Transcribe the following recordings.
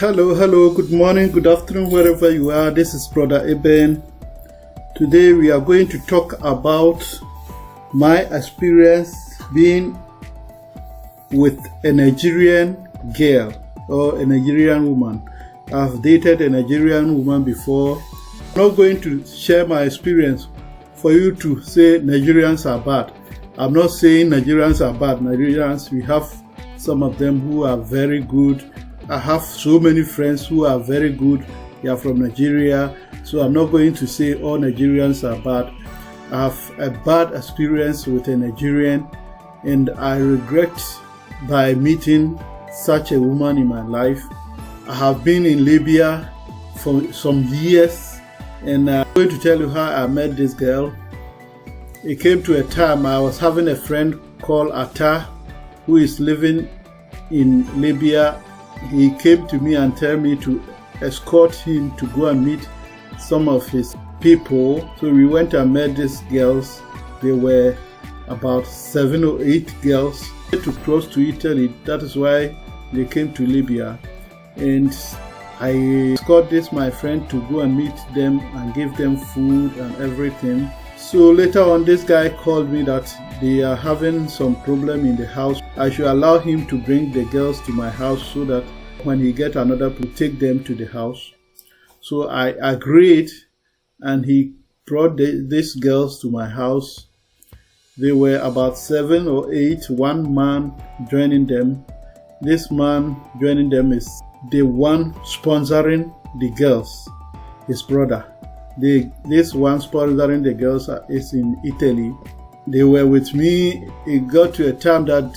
Hello, good morning, good afternoon, wherever you are. This is Brother Eben. Today we are going to talk about my experience being with a Nigerian girl or a Nigerian woman. I've dated a Nigerian woman before. I'm not going to share my experience for you to say Nigerians are bad. I'm not saying Nigerians are bad. Nigerians, we have some of them who are very good. I have so many friends who are very good. They are from Nigeria. So I'm not going to say all Nigerians are bad. I have a bad experience with a Nigerian, and I regret by meeting such a woman in my life. I have been in Libya for some years, and I'm going to tell you how I met this girl. It came to a time I was having a friend called Atta who is living in Libya. He came to me and told me to escort him to go and meet some of his people. So we went and met these girls. They were about 7 or 8 girls. To cross to Italy, that is why they came to Libya. And I escorted my friend to go and meet them and give them food and everything. So later on, this guy called me that they are having some problem in the house. I should allow him to bring the girls to my house so that when he get another to take them to the house. So I agreed, and he brought these girls to my house. They were about 7 or 8, one man joining them. This man joining them is the one sponsoring the girls, his brother. This one sponsoring the girls is in Italy. They were with me. It got to a time that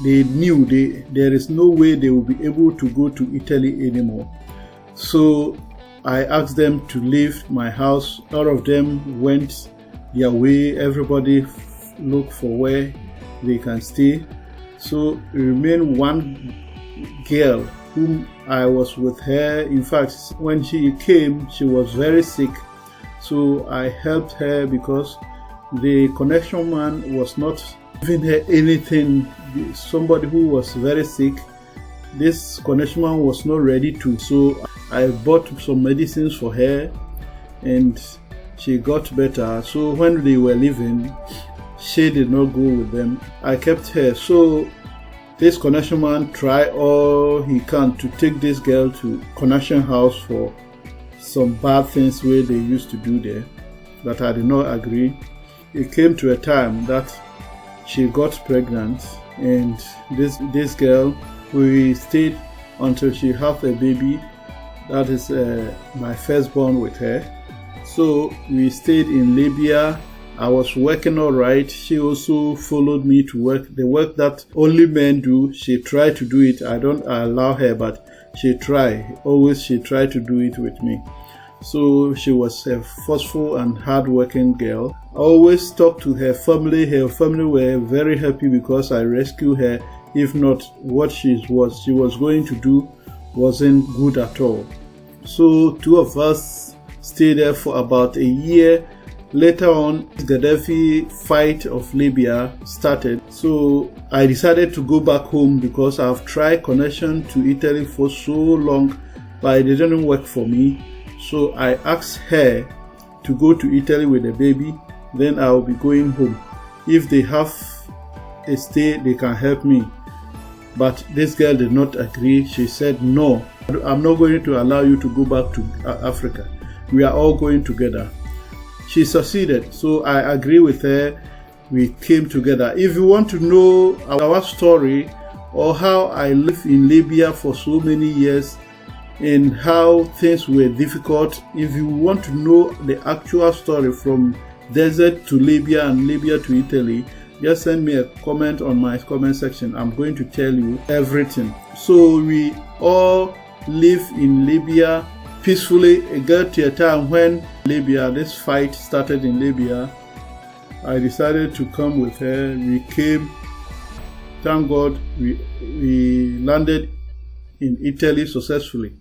they knew there is no way they will be able to go to Italy anymore. So I asked them to leave my house. All of them went their way. Everybody looked for where they can stay. So it remained one girl whom I was with her. In fact, when she came, she was very sick. So I helped her because the connection man was not giving her anything. Somebody who was very sick, this connection man was not ready to. So I bought some medicines for her and she got better. So when they were leaving, she did not go with them. I kept her. So this connection man tried all he can to take this girl to connection house for some bad things where they used to do there, but I did not agree. It came to a time that she got pregnant, and this girl, we stayed until she had a baby. That is my firstborn with her. So we stayed in Libya. I was working all right. She also followed me to work. The work that only men do, she tried to do it. I don't allow her, but she tried. Always she tried to do it with me. So she was a forceful and hard-working girl. I always talked to her family. Her family were very happy because I rescued her. If not, what she was going to do wasn't good at all. So 2 of us stayed there for about a year. Later on, the Gaddafi fight of Libya started. So I decided to go back home because I've tried connection to Italy for so long, but it didn't work for me. So I asked her to go to Italy with the baby, then I'll be going home. If they have a stay, they can help me. But this girl did not agree. She said, no, I'm not going to allow you to go back to Africa. We are all going together. She succeeded. So I agree with her. We came together. If you want to know our story or how I lived in Libya for so many years, and how things were difficult, if you want to know the actual story from desert to Libya and Libya to Italy, just send me a comment on my comment section. I'm going to tell you everything. So we all live in Libya peacefully. It got to a time when this fight started in Libya. I decided to come with her. We came. Thank God we landed in Italy successfully.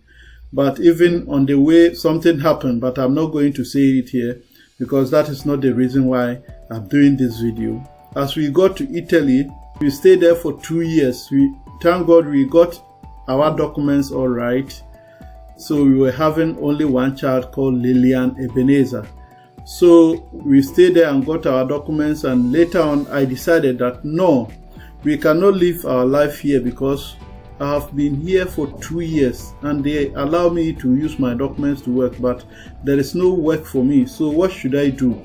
But even on the way, something happened, but I'm not going to say it here because that is not the reason why I'm doing this video. As we got to Italy, we stayed there for 2 years. Thank God we got our documents all right. So we were having only one child called Lillian Ebenezer. So we stayed there and got our documents, and later on I decided that no, we cannot live our life here because I have been here for 2 years and they allow me to use my documents to work, but there is no work for me. So what should I do?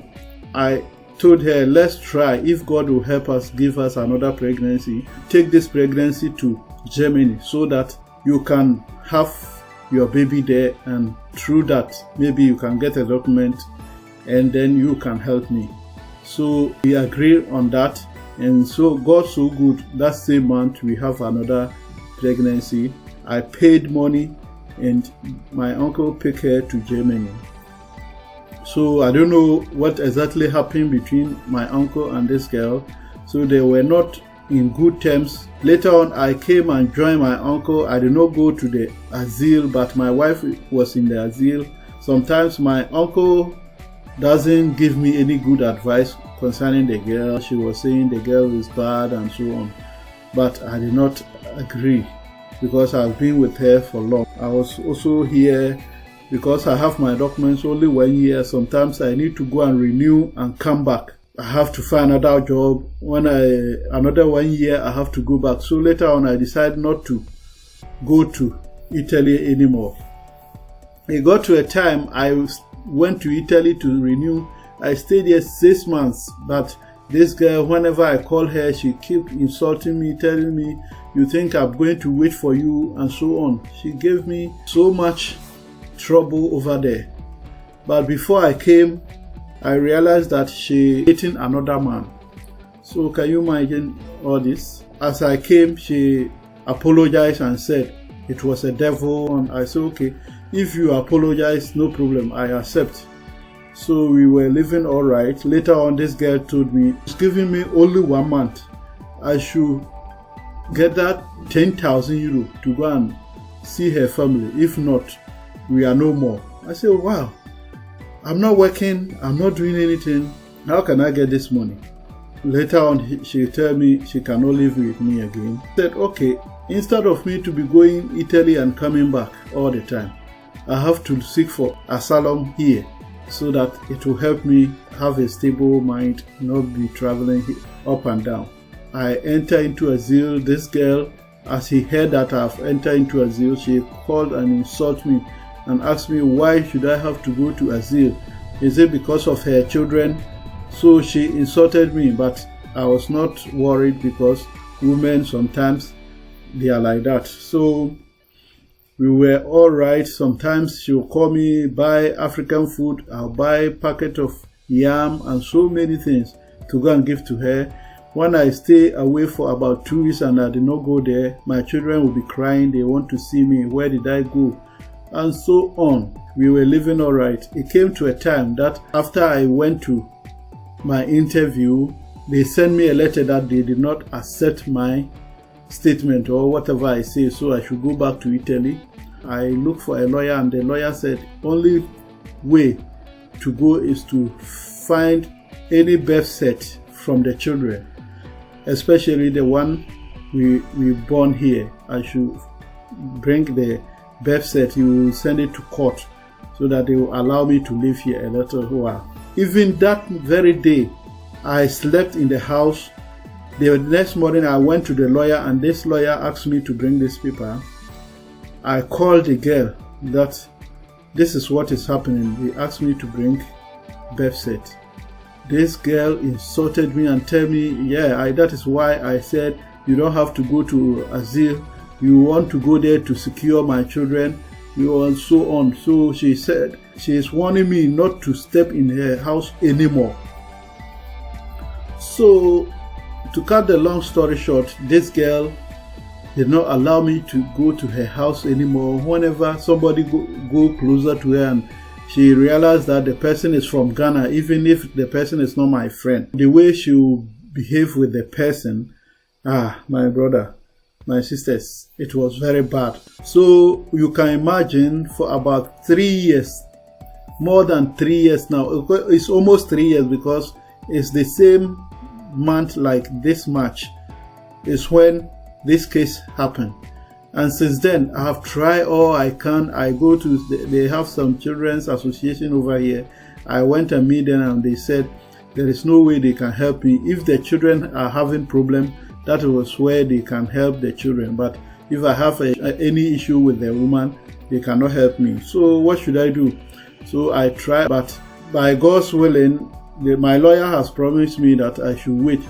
I told her, let's try. If God will help us, give us another pregnancy, take this pregnancy to Germany so that you can have your baby there, and through that maybe you can get a document and then you can help me. So we agreed on that, and so God so good, that same month we have another pregnancy. I paid money and my uncle picked her to Germany. So I don't know what exactly happened between my uncle and this girl. So they were not in good terms. Later on I came and joined my uncle. I did not go to the asylum, but my wife was in the asylum. Sometimes my uncle doesn't give me any good advice concerning the girl. She was saying the girl is bad and so on, but I did not agree because I've been with her for long. I was also here because I have my documents only 1 year. Sometimes I need to go and renew and come back. I have to find another job. Another 1 year I have to go back. So later on I decided not to go to Italy anymore. It got to a time I went to Italy to renew. I stayed here 6 months, but this girl, whenever I call her, she kept insulting me, telling me, you think I'm going to wait for you and so on. She gave me so much trouble over there. But before I came, I realized that she dating another man. So can you imagine all this? As I came, she apologized and said it was a devil. And I said, okay, if you apologize, no problem, I accept. So we were living all right. Later on, this girl told me she's giving me only 1 month. I should get that 10,000 euro to go and see her family. If not, we are no more. I said, wow, I'm not working, I'm not doing anything. How can I get this money? Later on, she told me she cannot live with me again. I said, okay, instead of me to be going Italy and coming back all the time, I have to seek for asylum here so that it will help me have a stable mind, not be traveling up and down. I enter into asylum. This girl, as he heard that I've entered into asylum, she called and insulted me and asked me why should I have to go to asylum. Is it because of her children? So she insulted me, but I was not worried because women sometimes they are like that. So we were all right. Sometimes she'll call me, buy African food. I'll buy a packet of yam and so many things to go and give to her. When I stay away for about 2 weeks and I did not go there, my children will be crying. They want to see me. Where did I go? And so on. We were living all right. It came to a time that after I went to my interview, they sent me a letter that they did not accept my statement or whatever I say, so I should go back to Italy. I looked for a lawyer and the lawyer said only way to go is to find any birth cert from the children, especially the one we born here. I should bring the birth cert. You will send it to court so that they will allow me to live here a little while. Even that very day, I slept in the house. The next morning, I went to the lawyer and this lawyer asked me to bring this paper. I called the girl that this is what is happening. He asked me to bring birth cert. This girl insulted me and told me, yeah, that is why I said you don't have to go to asylum. You want to go there to secure my children, and so on. So she said she is warning me not to step in her house anymore. So to cut the long story short, this girl did not allow me to go to her house anymore. Whenever somebody go closer to her and she realized that the person is from Ghana, even if the person is not my friend, the way she will behave with the person, my brother, my sisters, it was very bad. So you can imagine for about 3 years, more than 3 years now, it's almost 3 years because it's the same month like this March is when this case happened. And since then, I have tried all I can. I go to, they have some children's association over here. I went and meet them and they said, there is no way they can help me. If the children are having problem, that was where they can help the children. But if I have any issue with the woman, they cannot help me. So what should I do? So I try, but by God's willing, my lawyer has promised me that I should wait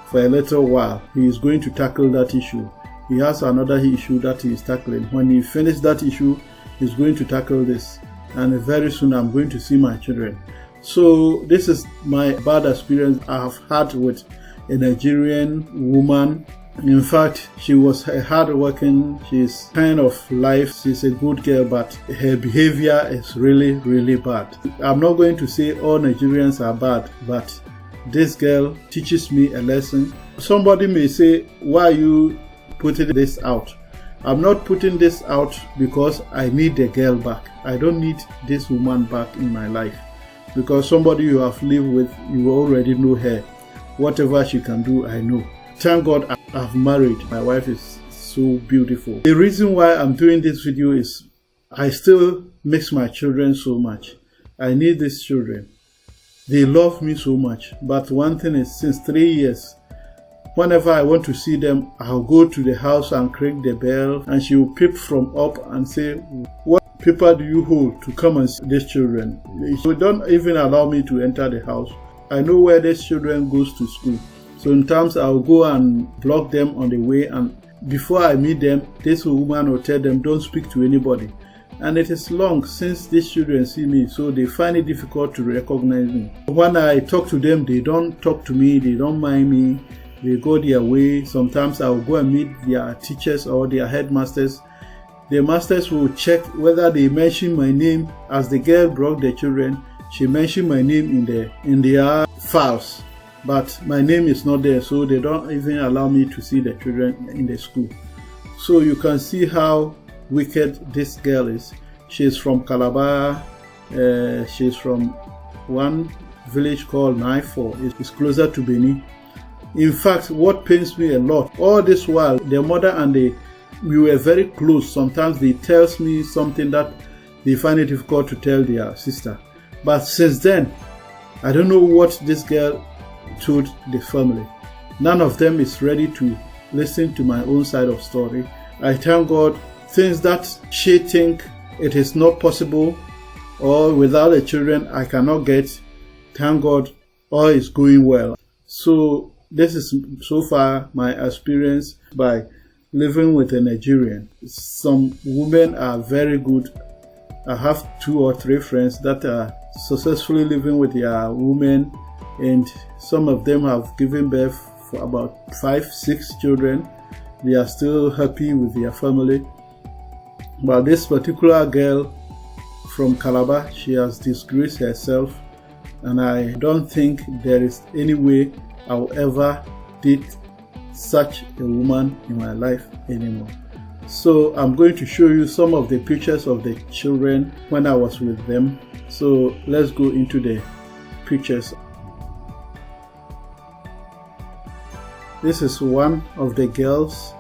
for a little while. He is going to tackle that issue. He has another issue that he is tackling. When he finishes that issue, he's going to tackle this. And very soon I'm going to see my children. So this is my bad experience I have had with a Nigerian woman. In fact, she was hardworking. She's kind of life. She's a good girl, but her behavior is really, really bad. I'm not going to say all Nigerians are bad, but this girl teaches me a lesson. Somebody may say, why are you putting this out? I'm not putting this out because I need the girl back. I don't need this woman back in my life, because somebody you have lived with, you already know her. Whatever she can do, I know. Thank God I've married. My wife is so beautiful. The reason why I'm doing this video is I still miss my children so much. I need these children. They love me so much. But one thing is, since 3 years, whenever I want to see them, I'll go to the house and ring the bell, and she will peep from up and say, what paper do you hold to come and see these children? So don't even allow me to enter the house. I know where these children goes to school. So sometimes I'll go and block them on the way, and before I meet them, this woman will tell them, don't speak to anybody. And it is long since these children see me, so they find it difficult to recognize me. When I talk to them, they don't talk to me, they don't mind me, they go their way. Sometimes I'll go and meet their teachers or their headmasters. The masters will check whether they mention my name. As the girl brought the children, she mentioned my name in their files, but my name is not there, so they don't even allow me to see the children in the school. So you can see how wicked this girl is. She's from Calabar. She's from one village called Naifo. It's closer to Benin. In fact, what pains me a lot, all this while, their mother and we were very close. Sometimes they tell me something that they find it difficult to tell their sister. But since then, I don't know what this girl told the family. None of them is ready to listen to my own side of story. I thank God, things that she think it is not possible, or without the children I cannot get, thank God all is going well. So this is so far my experience by living with a Nigerian. Some women are very good. I have 2 or 3 friends that are successfully living with their women, and some of them have given birth for about 5-6 children. They are still happy with their family. But this particular girl from Calabar, she has disgraced herself, and I don't think there is any way I'll ever date such a woman in my life anymore. So I'm going to show you some of the pictures of the children when I was with them. So let's go into the pictures. This is one of the girls.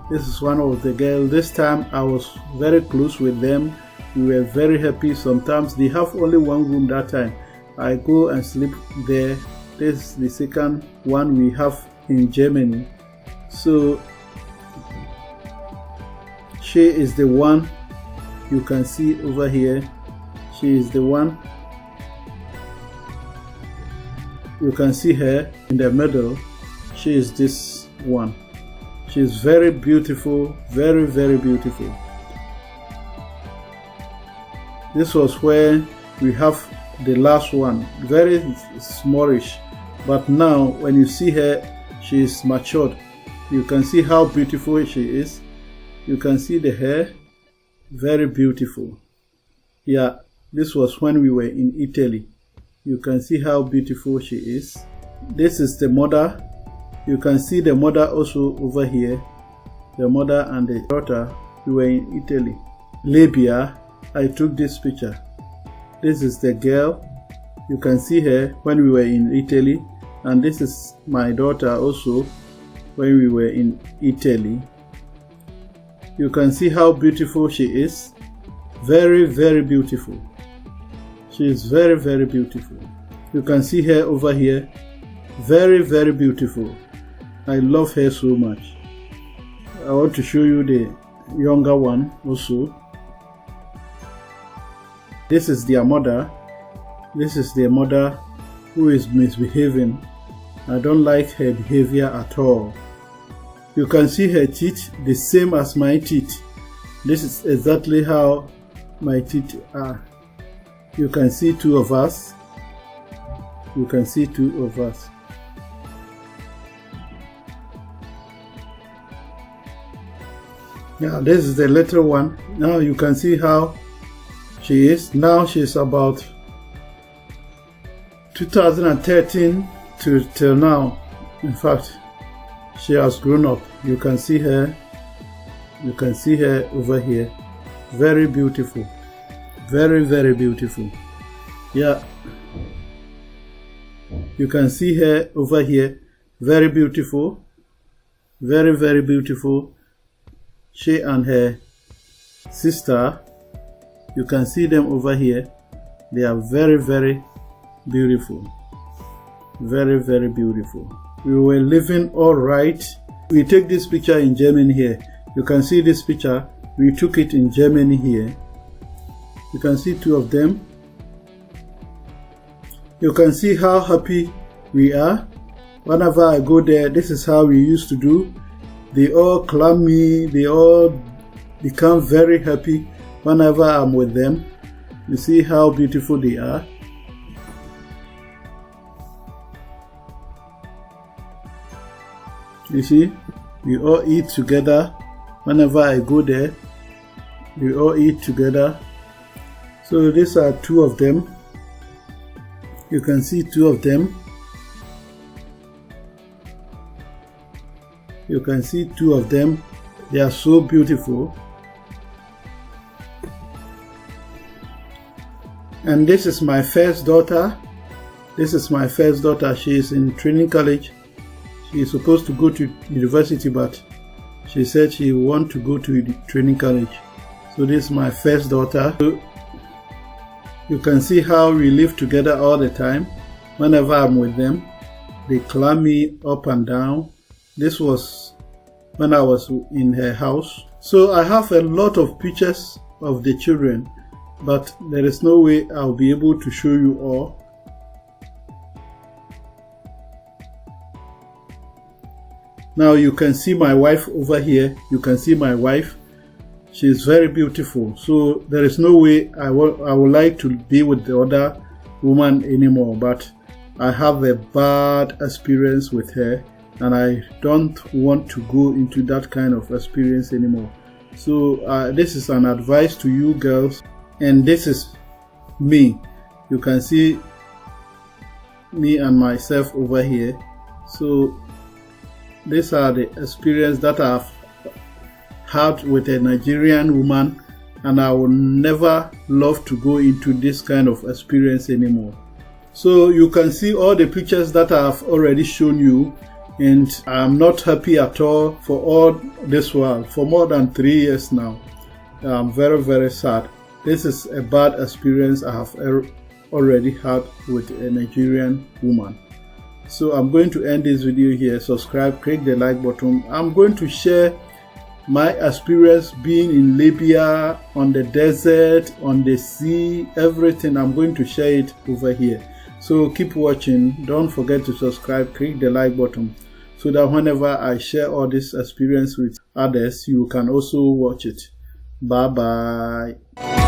This time I was very close with them. We were very happy. Sometimes they have only one room that time. I go and sleep there. This is the second one we have in Germany. So she is the one you can see over here. She is the one. You can see her in the middle. She is this one. She is very beautiful, very, very beautiful. This was where we have the last one, very smallish, but now when you see her, she is matured. You can see how beautiful she is. You can see the hair, very beautiful. Yeah, this was when we were in Italy. You can see how beautiful she is. This is the mother. You can see the mother also over here. The mother and the daughter. We were in Italy. Libya. I took this picture. This is the girl. You can see her when we were in Italy. And this is my daughter also when we were in Italy. You can see how beautiful she is. Very, very beautiful. She is very, very beautiful. You can see her over here. Very, very beautiful. I love her so much. I want to show you the younger one also. This is their mother. This is their mother who is misbehaving. I don't like her behavior at all. You can see her teeth the same as my teeth. This is exactly how my teeth are. You can see two of us. You can see two of us. Now this is the little one. Now you can see how she is. Now she's about 2013 till now. In fact, she has grown up. You can see her. You can see her over here. Very beautiful. Very, very beautiful. Yeah. You can see her over here. Very beautiful. Very, very beautiful. She and her sister. You can see them over here. They are very, very beautiful. Very, very beautiful. We were living all right. We take this picture in Germany here. You can see this picture. We took it in Germany here. You can see two of them. You can see how happy we are. Whenever I go there, this is how we used to do. They all climb me. They all become very happy whenever I'm with them. You see how beautiful they are. You see, we all eat together. Whenever I go there, we all eat together. So these are two of them. You can see two of them. You can see two of them. They are so beautiful. And this is my first daughter. This is my first daughter. She is in training college. She is supposed to go to university, but she said she wants to go to the training college. So this is my first daughter. So you can see how we live together all the time. Whenever I'm with them, they climb me up and down. This was when I was in her house. So I have a lot of pictures of the children, but there is no way I'll be able to show you all. Now you can see my wife over here. You can see my wife. She is very beautiful. So there is no way I would like to be with the other woman anymore. But I have a bad experience with her, and I don't want to go into that kind of experience anymore. So this is an advice to you girls, and this is me. You can see me and myself over here. So these are the experience that I've had with a Nigerian woman, and I will never love to go into this kind of experience anymore. So you can see all the pictures that I've already shown you, and I'm not happy at all for all this while, for more than 3 years now. I'm very, very sad. This is a bad experience I have already had with a Nigerian woman. So I'm going to end this video here. Subscribe, click the like button. I'm going to share my experience being in Libya, on the desert, on the sea, everything. I'm going to share it over here. So keep watching. Don't forget to subscribe, click the like button, so that whenever I share all this experience with others, you can also watch it. Bye bye.